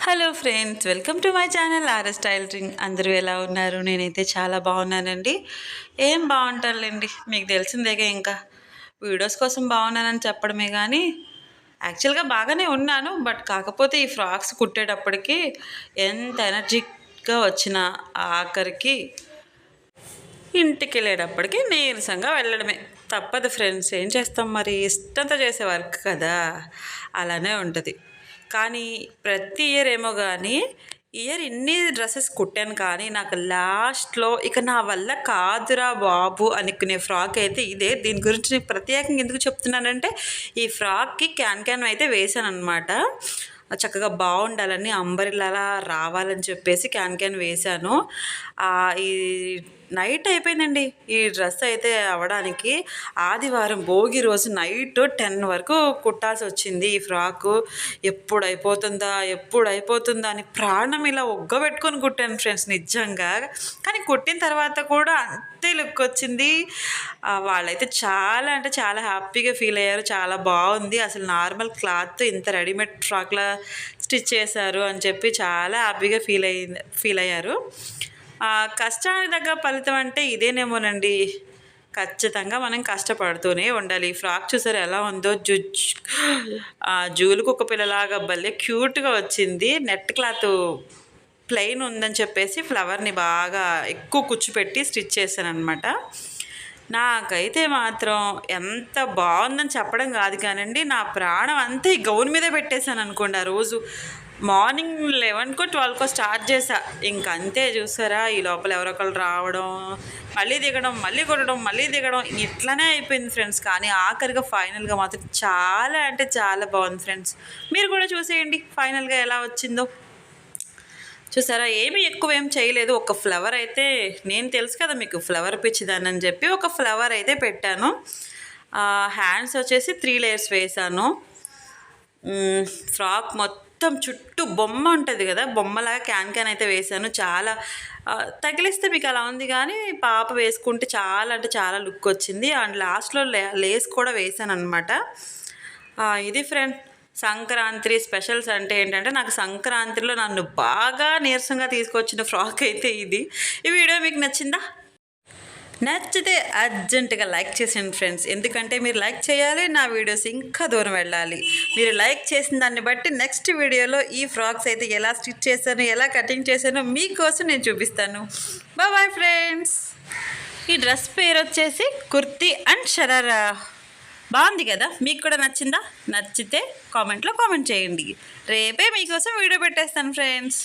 Hello friends, welcome to my channel RS tailoring. అందరూ ఎలా ఉన్నారు? నేనైతే చాలా బాగున్నానండి. ఏం బాగుంటానులేండి, మీకు తెలిసిందేగా. ఇంకా వీడియోస్ కోసం బాగున్నానని చెప్పడమే కానీ యాక్చువల్గా బాగానే ఉన్నాను. బట్ కాకపోతే ఈ ఫ్రాక్స్ కుట్టేటప్పటికి ఎంత ఎనర్జిక్గా వచ్చిన ఆఖరికి ఇంటికి వెళ్ళేటప్పటికి నీరసంగా వెళ్ళడమే తప్పదు ఫ్రెండ్స్. ఏం చేస్తాం మరి, ఇష్టంతో చేసే వర్క్ కదా, అలానే ఉంటుంది. కానీ ప్రతి ఇయర్ ఏమో కానీ ఇయర్ ఇన్ని డ్రెస్సెస్ కుట్టాను, కానీ నాకు లాస్ట్లో ఇక నా వల్ల కాదురా బాబు అనుకునే ఫ్రాక్ అయితే ఇదే. దీని గురించి నేను ప్రత్యేకంగా ఎందుకు చెప్తున్నానంటే, ఈ ఫ్రాక్కి క్యాన్ అయితే వేసాను అనమాట. చక్కగా బాగుండాలని, అంబరిలాగా రావాలని చెప్పేసి క్యాన్ వేశాను. ఈ నైట్ అయిపోయిందండి ఈ డ్రెస్ అయితే అవ్వడానికి. ఆదివారం భోగి రోజు నైట్ 10 వరకు కుట్టాల్సి వచ్చింది ఈ ఫ్రాకు. ఎప్పుడు అయిపోతుందా అని ప్రాణం ఇలా ఒగ్గబెట్టుకొని కుట్టాను ఫ్రెండ్స్, నిజంగా. కానీ కుట్టిన తర్వాత కూడా అంతే లుక్ వచ్చింది. వాళ్ళైతే చాలా అంటే చాలా హ్యాపీగా ఫీల్ అయ్యారు. చాలా బాగుంది, అసలు నార్మల్ క్లాత్ ఇంత రెడీమేడ్ ఫ్రాక్లా స్టిచ్ చేశారు అని చెప్పి చాలా హ్యాపీగా ఫీల్ అయ్యారు. కష్టానికి తగ్గ ఫలితం అంటే ఇదేనేమోనండి. ఖచ్చితంగా మనం కష్టపడుతూనే ఉండాలి. ఈ ఫ్రాక్ చూసారు ఎలా ఉందో, జూలు కుక్క పిల్లలాగా భలే క్యూట్గా వచ్చింది. నెట్ క్లాత్ ప్లెయిన్ ఉందని చెప్పేసి ఫ్లవర్ని బాగా ఎక్కువ కూర్చోపెట్టి స్టిచ్ చేశాను అనమాట. నాకైతే మాత్రం ఎంత బాగుందని చెప్పడం కాదు కానండి, నా ప్రాణం అంతా ఈ గౌన్ మీదే పెట్టేశాను అనుకోండి. ఆ రోజు మార్నింగ్ 11కో 12కో స్టార్ట్ చేశా. ఇంకంతే చూసారా, ఈ లోపల ఎవరొకరు రావడం, మళ్ళీ దిగడం, మళ్ళీ కొట్టడం, మళ్ళీ దిగడం, ఇట్లానే అయిపోయింది ఫ్రెండ్స్. కానీ ఆఖరిగా ఫైనల్గా మాత్రం చాలా అంటే చాలా బాగుంది ఫ్రెండ్స్. మీరు కూడా చూసేయండి ఫైనల్గా ఎలా వచ్చిందో. చూసారా, ఏం చేయలేదు. ఒక ఫ్లవర్ అయితే, నేను తెలుసు కదా మీకు ఫ్లవర్ పిచ్చిదానని చెప్పి ఒక ఫ్లవర్ అయితే పెట్టాను. హ్యాండ్స్ వచ్చేసి 3 లేయర్స్ వేసాను. ఫ్రాక్ మొత్తం చుట్టూ బొమ్మ ఉంటుంది కదా, బొమ్మలాగా క్యాన్ అయితే వేసాను. చాలా తగిలిస్తే మీకు అలా ఉంది, కానీ పాప వేసుకుంటే చాలా అంటే చాలా లుక్ వచ్చింది. అండ్ లాస్ట్లో లేస్ కూడా వేసాను అనమాట. ఇది ఫ్రెండ్, సంక్రాంతి స్పెషల్స్ అంటే ఏంటంటే, నాకు సంక్రాంతిలో నన్ను బాగా నీరసంగా తీసుకొచ్చిన ఫ్రాక్ అయితే ఇది. ఈ వీడియో మీకు నచ్చిందా? నచ్చితే అర్జెంటుగా లైక్ చేసేయండి ఫ్రెండ్స్. ఎందుకంటే మీరు లైక్ చేయాలి, నా వీడియోస్ ఇంకా దూరం వెళ్ళాలి. మీరు లైక్ చేసిన దాన్ని బట్టి నెక్స్ట్ వీడియోలో ఈ ఫ్రాక్స్ అయితే ఎలా స్టిచ్ చేశాను, ఎలా కటింగ్ చేశానో మీకోసం నేను చూపిస్తాను. Bye friends. ఈ డ్రెస్ పేరు వచ్చేసి కుర్తీ అండ్ షరారా. బాగుంది కదా, మీకు కూడా నచ్చిందా? నచ్చితే కామెంట్లో కామెంట్ చేయండి. రేపే మీకోసం వీడియో పెట్టేస్తాను ఫ్రెండ్స్.